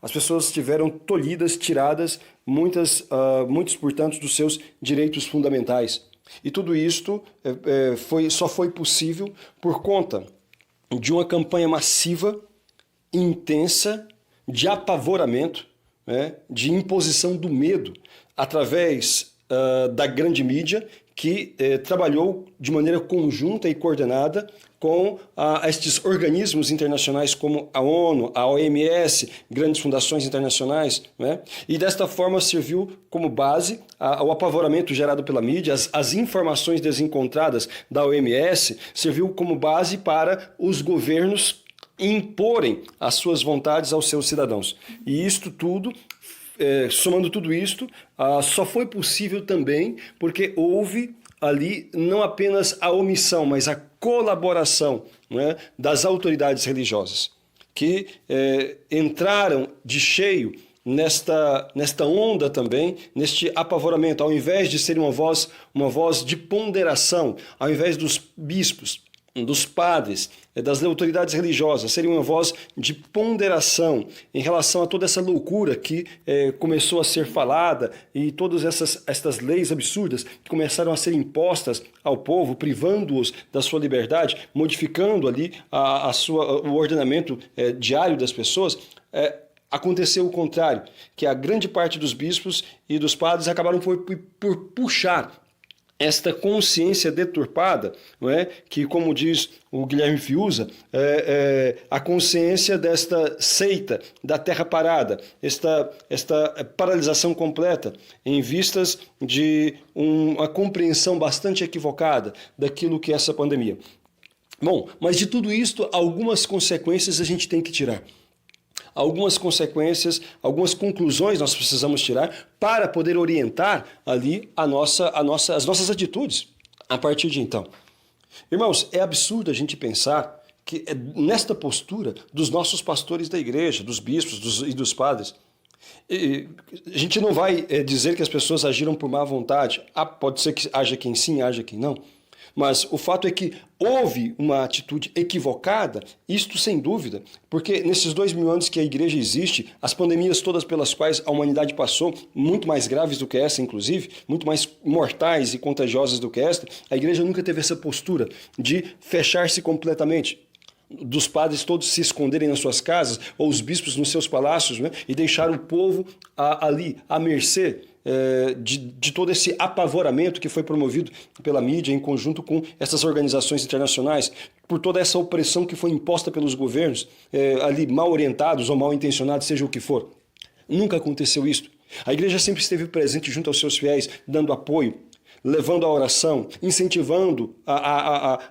As pessoas tiveram tolhidas, tiradas muitos, portanto, dos seus direitos fundamentais. E tudo isto só foi possível por conta de uma campanha massiva, intensa, de apavoramento, né, de imposição do medo, através da grande mídia, que trabalhou de maneira conjunta e coordenada com estes organismos internacionais como a ONU, a OMS, grandes fundações internacionais, né? E desta forma serviu como base o apavoramento gerado pela mídia, as informações desencontradas da OMS, serviu como base para os governos imporem as suas vontades aos seus cidadãos. E isto tudo, somando tudo isto, só foi possível também porque houve ali não apenas a omissão, mas a colaboração, né, das autoridades religiosas, que entraram de cheio nesta onda também, neste apavoramento, ao invés de ser uma voz de ponderação, ao invés dos bispos, dos padres, das autoridades religiosas, seria uma voz de ponderação em relação a toda essa loucura que começou a ser falada e todas estas leis absurdas que começaram a ser impostas ao povo, privando-os da sua liberdade, modificando ali o ordenamento diário das pessoas. Aconteceu o contrário, que a grande parte dos bispos e dos padres acabaram por puxar esta consciência deturpada, não é? Que, como diz o Guilherme Fiuza, a consciência desta seita da terra parada, esta paralisação completa, em vistas de uma compreensão bastante equivocada daquilo que é essa pandemia. Bom, mas de tudo isto, algumas consequências a gente tem que tirar. Algumas consequências, algumas conclusões nós precisamos tirar para poder orientar ali as nossas atitudes a partir de então. Irmãos, é absurdo a gente pensar que nesta postura dos nossos pastores da igreja, dos bispos e dos padres, a gente não vai dizer que as pessoas agiram por má vontade. Pode ser que haja quem sim, haja quem não. Mas o fato é que houve uma atitude equivocada, isto sem dúvida, porque nesses 2000 anos que a igreja existe, as pandemias todas pelas quais a humanidade passou, muito mais graves do que essa, inclusive, muito mais mortais e contagiosas do que esta, a igreja nunca teve essa postura de fechar-se completamente, dos padres todos se esconderem nas suas casas, ou os bispos nos seus palácios, né, e deixar o povo ali à mercê de todo esse apavoramento que foi promovido pela mídia em conjunto com essas organizações internacionais, por toda essa opressão que foi imposta pelos governos, ali mal orientados ou mal intencionados, seja o que for. Nunca aconteceu isso. A igreja sempre esteve presente junto aos seus fiéis, dando apoio, levando a oração, incentivando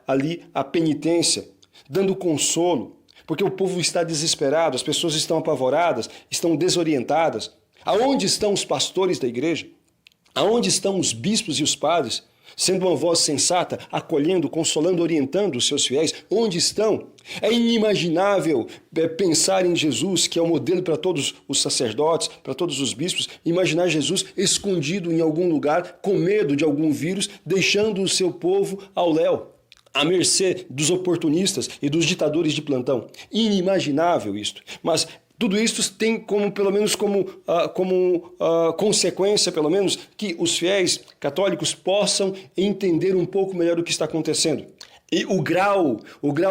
ali a penitência, dando consolo, porque o povo está desesperado, as pessoas estão apavoradas, estão desorientadas. Aonde estão os pastores da igreja? Aonde estão os bispos e os padres? Sendo uma voz sensata, acolhendo, consolando, orientando os seus fiéis. Onde estão? É inimaginável pensar em Jesus, que é o modelo para todos os sacerdotes, para todos os bispos, imaginar Jesus escondido em algum lugar, com medo de algum vírus, deixando o seu povo ao léu, à mercê dos oportunistas e dos ditadores de plantão. Inimaginável isto. Mas tudo isso tem como consequência, pelo menos, que os fiéis católicos possam entender um pouco melhor o que está acontecendo. E o grau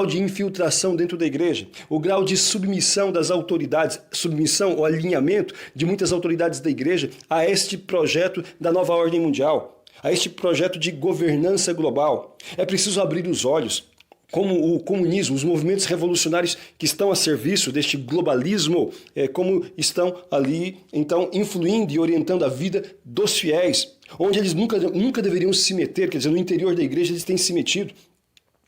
de infiltração dentro da igreja, o grau de submissão das autoridades, submissão ou alinhamento de muitas autoridades da igreja a este projeto da nova ordem mundial, a este projeto de governança global. É preciso abrir os olhos. Como o comunismo, os movimentos revolucionários que estão a serviço deste globalismo, como estão ali, então, influindo e orientando a vida dos fiéis, onde eles nunca deveriam se meter, quer dizer, no interior da igreja eles têm se metido,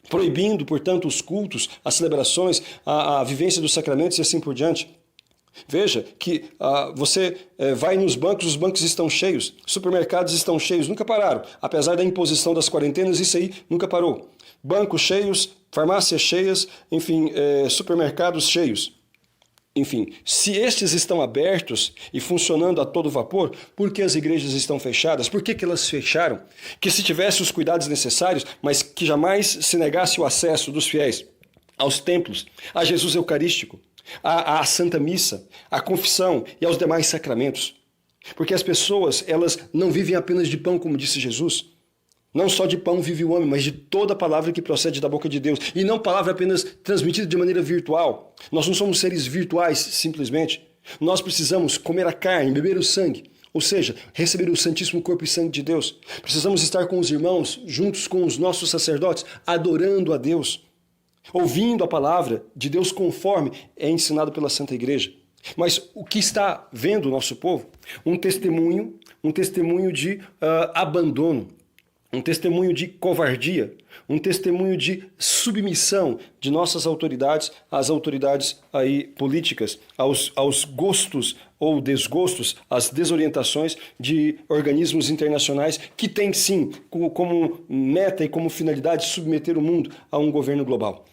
proibindo, portanto, os cultos, as celebrações, a vivência dos sacramentos e assim por diante. Veja que você vai nos bancos, os bancos estão cheios, supermercados estão cheios, nunca pararam. Apesar da imposição das quarentenas, isso aí nunca parou. Bancos cheios, farmácias cheias, enfim, supermercados cheios. Enfim, se estes estão abertos e funcionando a todo vapor, por que as igrejas estão fechadas? Por que elas fecharam? Que se tivesse os cuidados necessários, mas que jamais se negasse o acesso dos fiéis aos templos, a Jesus Eucarístico, à Santa Missa, à confissão e aos demais sacramentos. Porque as pessoas, elas não vivem apenas de pão, como disse Jesus. Não só de pão vive o homem, mas de toda palavra que procede da boca de Deus. E não palavra apenas transmitida de maneira virtual. Nós não somos seres virtuais, simplesmente. Nós precisamos comer a carne, beber o sangue. Ou seja, receber o Santíssimo Corpo e Sangue de Deus. Precisamos estar com os irmãos, juntos com os nossos sacerdotes, adorando a Deus. Ouvindo a palavra de Deus conforme é ensinado pela Santa Igreja. Mas o que está vendo o nosso povo? Um testemunho de abandono, um testemunho de covardia, um testemunho de submissão de nossas autoridades às autoridades aí políticas, aos gostos ou desgostos, às desorientações de organismos internacionais que têm sim como meta e como finalidade submeter o mundo a um governo global.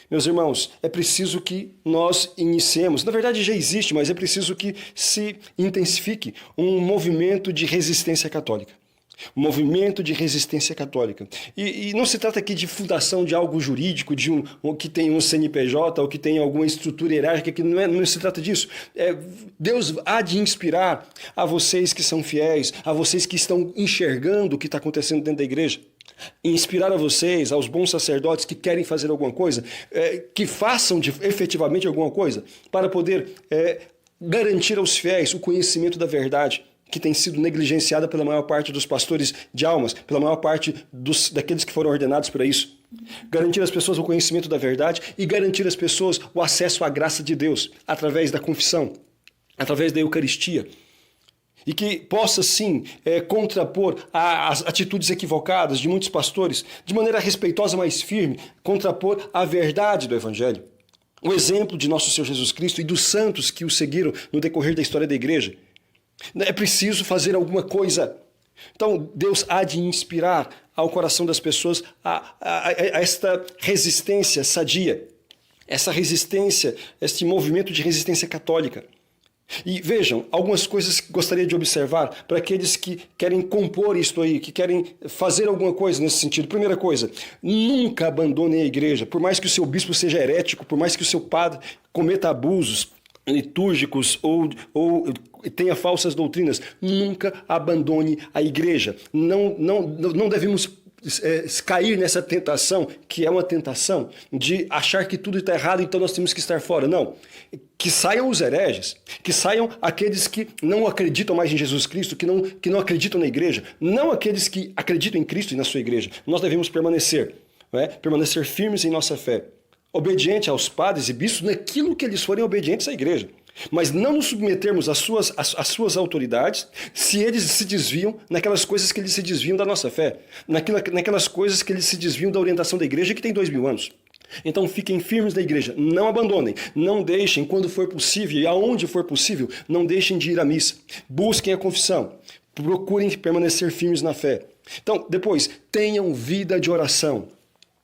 Meus irmãos, é preciso que nós iniciemos, na verdade já existe, mas é preciso que se intensifique um movimento de resistência católica. Um movimento de resistência católica. E não se trata aqui de fundação de algo jurídico, de que tem um CNPJ ou que tem alguma estrutura hierárquica, que não se trata disso. Deus há de inspirar a vocês que são fiéis, a vocês que estão enxergando o que está acontecendo dentro da igreja. Inspirar a vocês, aos bons sacerdotes que querem fazer alguma coisa, que façam efetivamente alguma coisa para poder garantir aos fiéis o conhecimento da verdade, que tem sido negligenciada pela maior parte dos pastores de almas, pela maior parte daqueles que foram ordenados para isso. Garantir às pessoas o conhecimento da verdade e garantir às pessoas o acesso à graça de Deus, através da confissão, através da Eucaristia. E que possa, sim, contrapor as atitudes equivocadas de muitos pastores, de maneira respeitosa, mas firme, contrapor a verdade do Evangelho. O exemplo de nosso Senhor Jesus Cristo e dos santos que o seguiram no decorrer da história da igreja. É preciso fazer alguma coisa. Então, Deus há de inspirar ao coração das pessoas a esta resistência sadia, essa resistência, este movimento de resistência católica. E vejam, algumas coisas que gostaria de observar para aqueles que querem compor isto aí, que querem fazer alguma coisa nesse sentido. Primeira coisa, nunca abandone a igreja, por mais que o seu bispo seja herético, por mais que o seu padre cometa abusos litúrgicos ou tenha falsas doutrinas, nunca abandone a igreja. Não devemos cair nessa tentação, que é uma tentação de achar que tudo está errado, então nós temos que estar fora. Não. Que saiam os hereges, que saiam aqueles que não acreditam mais em Jesus Cristo, que não acreditam na igreja, não aqueles que acreditam em Cristo e na sua igreja. Nós devemos permanecer, permanecer firmes em nossa fé, obediente aos padres e bispos naquilo que eles forem obedientes à igreja. Mas não nos submetermos às suas autoridades se eles se desviam naquelas coisas que eles se desviam da nossa fé, naquelas coisas que eles se desviam da orientação da igreja que tem 2000 anos. Então fiquem firmes na igreja, não abandonem, não deixem, quando for possível e aonde for possível, não deixem de ir à missa. Busquem a confissão, procurem permanecer firmes na fé. Então, depois, tenham vida de oração.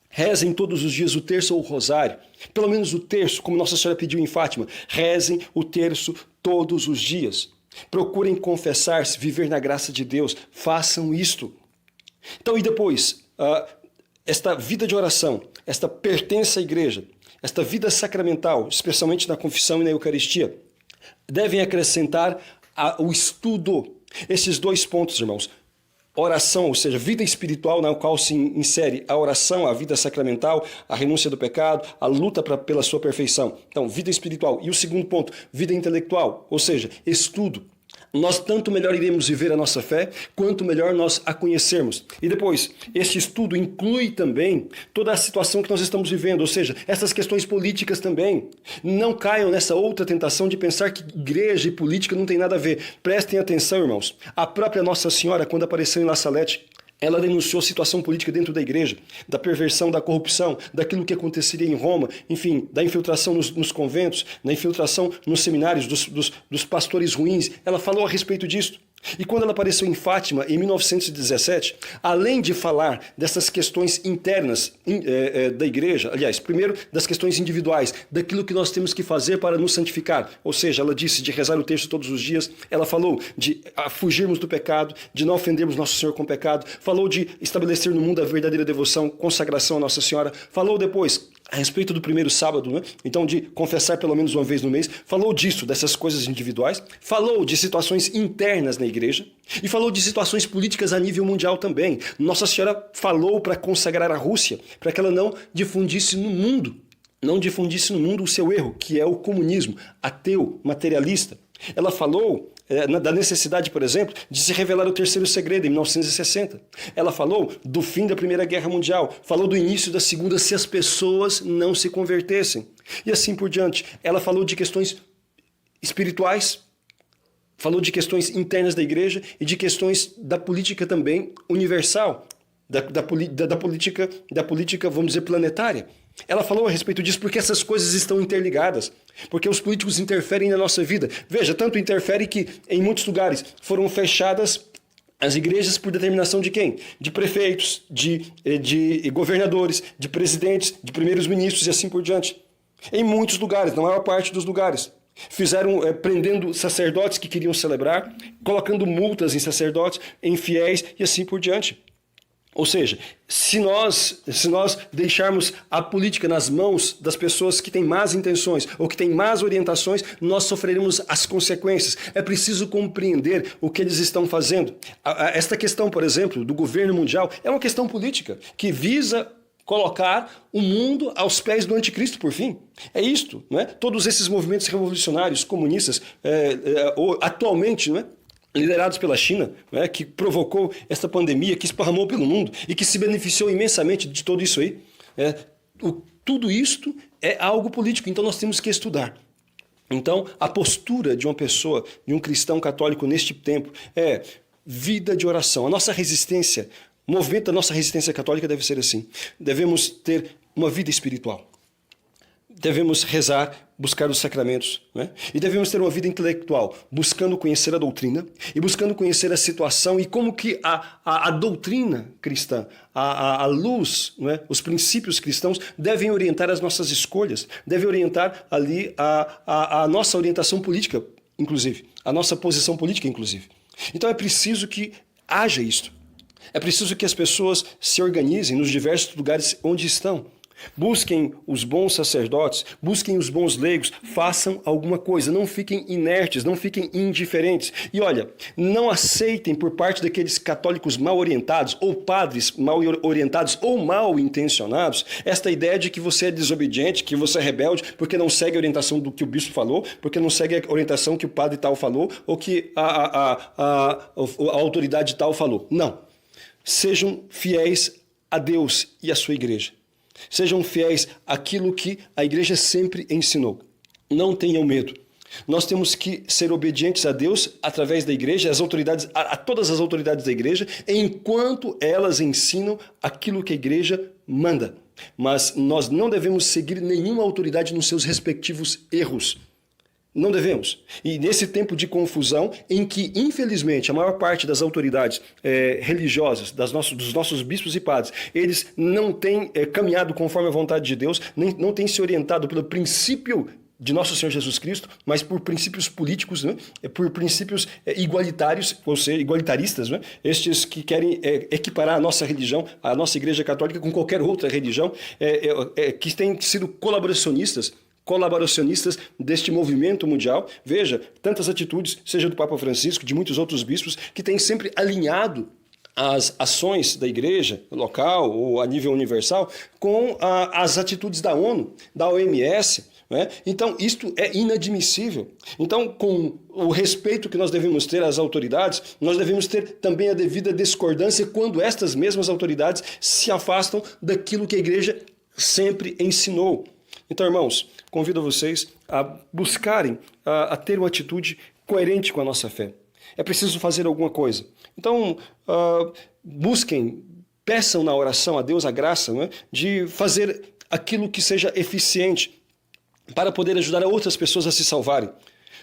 Rezem todos os dias o terço ou o rosário. Pelo menos o terço, como Nossa Senhora pediu em Fátima. Rezem o terço todos os dias. Procurem confessar-se, viver na graça de Deus. Façam isto. Então, e depois, esta vida de oração, esta pertença à igreja, esta vida sacramental, especialmente na confissão e na Eucaristia, devem acrescentar o estudo. Esses dois pontos, irmãos. Oração, ou seja, vida espiritual na qual se insere a oração, a vida sacramental, a renúncia do pecado, a luta pela sua perfeição. Então, vida espiritual. E o segundo ponto, vida intelectual, ou seja, estudo. Nós tanto melhor iremos viver a nossa fé, quanto melhor nós a conhecermos. E depois, este estudo inclui também toda a situação que nós estamos vivendo, ou seja, essas questões políticas também. Não caiam nessa outra tentação de pensar que igreja e política não tem nada a ver. Prestem atenção, irmãos. A própria Nossa Senhora, quando apareceu em La Salette, ela denunciou a situação política dentro da igreja, da perversão, da corrupção, daquilo que aconteceria em Roma, enfim, da infiltração nos conventos, da infiltração nos seminários, dos pastores ruins. Ela falou a respeito disso. E quando ela apareceu em Fátima, em 1917, além de falar dessas questões internas da igreja, aliás, primeiro das questões individuais, daquilo que nós temos que fazer para nos santificar, ou seja, ela disse de rezar o texto todos os dias, ela falou de fugirmos do pecado, de não ofendermos nosso Senhor com pecado, falou de estabelecer no mundo a verdadeira devoção, consagração a Nossa Senhora, falou depois a respeito do primeiro sábado, né? Então de confessar pelo menos uma vez no mês, falou disso, dessas coisas individuais, falou de situações internas na igreja e falou de situações políticas a nível mundial também. Nossa Senhora falou para consagrar a Rússia, para que ela não difundisse no mundo o seu erro, que é o comunismo, ateu, materialista. Ela falou da necessidade, por exemplo, de se revelar o terceiro segredo, em 1960. Ela falou do fim da Primeira Guerra Mundial, falou do início da Segunda, se as pessoas não se convertessem. E assim por diante. Ela falou de questões espirituais, falou de questões internas da igreja e de questões da política também universal, da política, vamos dizer, planetária. Ela falou a respeito disso porque essas coisas estão interligadas, porque os políticos interferem na nossa vida. Veja, tanto interfere que em muitos lugares foram fechadas as igrejas por determinação de quem? De prefeitos, de governadores, de presidentes, de primeiros ministros e assim por diante. Em muitos lugares, na maior parte dos lugares. Fizeram prendendo sacerdotes que queriam celebrar, colocando multas em sacerdotes, em fiéis e assim por diante. Ou seja, se nós deixarmos a política nas mãos das pessoas que têm más intenções ou que têm más orientações, nós sofreremos as consequências. É preciso compreender o que eles estão fazendo. Esta questão, por exemplo, do governo mundial é uma questão política que visa colocar o mundo aos pés do anticristo, por fim. É isto, não é? Todos esses movimentos revolucionários, comunistas, atualmente, não é? Liderados pela China, né, que provocou essa pandemia, que esparramou pelo mundo e que se beneficiou imensamente de tudo isso aí. Tudo isto é algo político, então nós temos que estudar. Então, a postura de uma pessoa, de um cristão católico neste tempo, é vida de oração. A nossa resistência, o movimento da nossa resistência católica deve ser assim. Devemos ter uma vida espiritual. Devemos rezar, buscar os sacramentos, né? E devemos ter uma vida intelectual, buscando conhecer a doutrina e buscando conhecer a situação e como que a doutrina cristã, a luz, né? Os princípios cristãos devem orientar as nossas escolhas, devem orientar ali a nossa orientação política, inclusive, a nossa posição política, inclusive. Então é preciso que haja isto. É preciso que as pessoas se organizem nos diversos lugares onde estão. Busquem os bons sacerdotes, busquem os bons leigos, façam alguma coisa, não fiquem inertes, não fiquem indiferentes. E olha, não aceitem por parte daqueles católicos mal orientados, ou padres mal orientados ou mal intencionados, esta ideia de que você é desobediente, que você é rebelde, porque não segue a orientação do que o bispo falou, porque não segue a orientação que o padre tal falou, ou que a autoridade tal falou. Não. Sejam fiéis a Deus e à sua igreja. Sejam fiéis àquilo que a igreja sempre ensinou. Não tenham medo. Nós temos que ser obedientes a Deus através da igreja, às autoridades, a todas as autoridades da igreja, enquanto elas ensinam aquilo que a igreja manda. Mas nós não devemos seguir nenhuma autoridade nos seus respectivos erros. Não devemos. E nesse tempo de confusão, em que, infelizmente, a maior parte das autoridades religiosas, dos nossos bispos e padres, eles não têm caminhado conforme a vontade de Deus, não têm se orientado pelo princípio de nosso Senhor Jesus Cristo, mas por princípios políticos, né? Por princípios igualitários, ou seja, igualitaristas, né? Estes que querem equiparar a nossa religião, a nossa Igreja Católica com qualquer outra religião, que têm sido colaboracionistas deste movimento mundial. Veja, tantas atitudes, seja do Papa Francisco, de muitos outros bispos, que têm sempre alinhado as ações da igreja local ou a nível universal com as atitudes da ONU, da OMS, né? Então, isto é inadmissível. Então, com o respeito que nós devemos ter às autoridades, nós devemos ter também a devida discordância quando estas mesmas autoridades se afastam daquilo que a igreja sempre ensinou. Então, irmãos, convido vocês a buscarem, a ter uma atitude coerente com a nossa fé. É preciso fazer alguma coisa. Então, busquem, peçam na oração a Deus a graça, né, de fazer aquilo que seja eficiente para poder ajudar outras pessoas a se salvarem.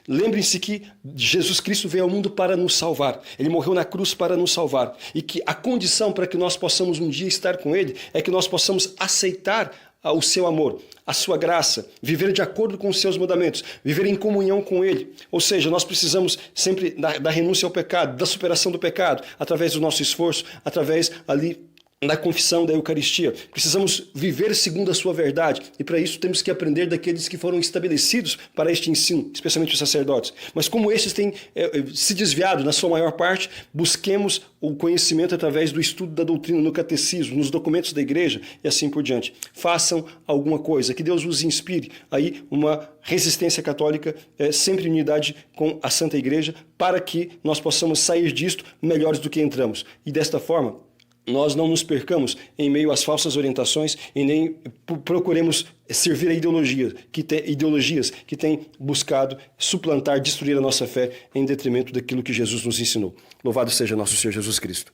Lembrem-se que Jesus Cristo veio ao mundo para nos salvar. Ele morreu na cruz para nos salvar. E que a condição para que nós possamos um dia estar com Ele é que nós possamos aceitar o seu amor, a sua graça, viver de acordo com os seus mandamentos, viver em comunhão com Ele. Ou seja, nós precisamos sempre da renúncia ao pecado, da superação do pecado, através do nosso esforço, através ali na confissão da Eucaristia. Precisamos viver segundo a sua verdade. E para isso temos que aprender daqueles que foram estabelecidos para este ensino, especialmente os sacerdotes. Mas como estes têm se desviado, na sua maior parte, busquemos o conhecimento através do estudo da doutrina no catecismo, nos documentos da igreja e assim por diante. Façam alguma coisa, que Deus os inspire aí uma resistência católica, sempre em unidade com a Santa Igreja, para que nós possamos sair disto melhores do que entramos. E desta forma, nós não nos percamos em meio às falsas orientações e nem procuremos servir a ideologias que têm buscado suplantar, destruir a nossa fé em detrimento daquilo que Jesus nos ensinou. Louvado seja nosso Senhor Jesus Cristo.